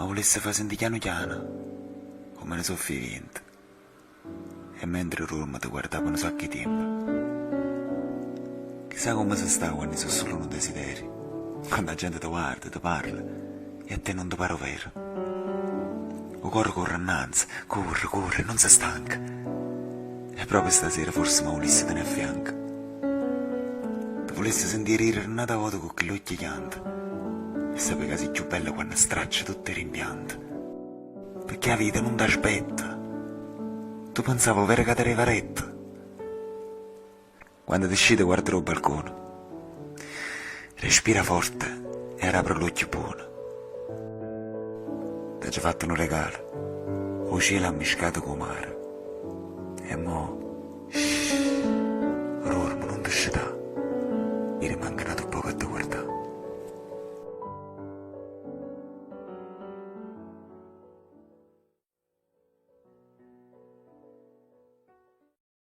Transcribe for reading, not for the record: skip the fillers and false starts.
volesse far sentire piano piano, come ne soffia il vento. E mentre Roma ti guardava un sacco di tempo. Chissà come si sta quando sono solo un desiderio. Quando la gente ti guarda, ti parla, e a te non ti pare vero. Il cuore corre innanzi, corre, non si stanca. E proprio stasera forse mi volesse tenere a fianco. Ti volesse sentire ridere una volta con quegli occhi chianti. E sapere che sei più bella quando straccia tutte le rimpianti. Perché la vita non ti aspetta. Tu pensavo vero che ti arriva retta. Quando ti uscite guarda il balcone. Respira forte e apri l'occhio buono. Ti ho fatto un regalo. Il cielo ha miscato con il mare. E mo... Rormo, non ti scità. Mi rimanga una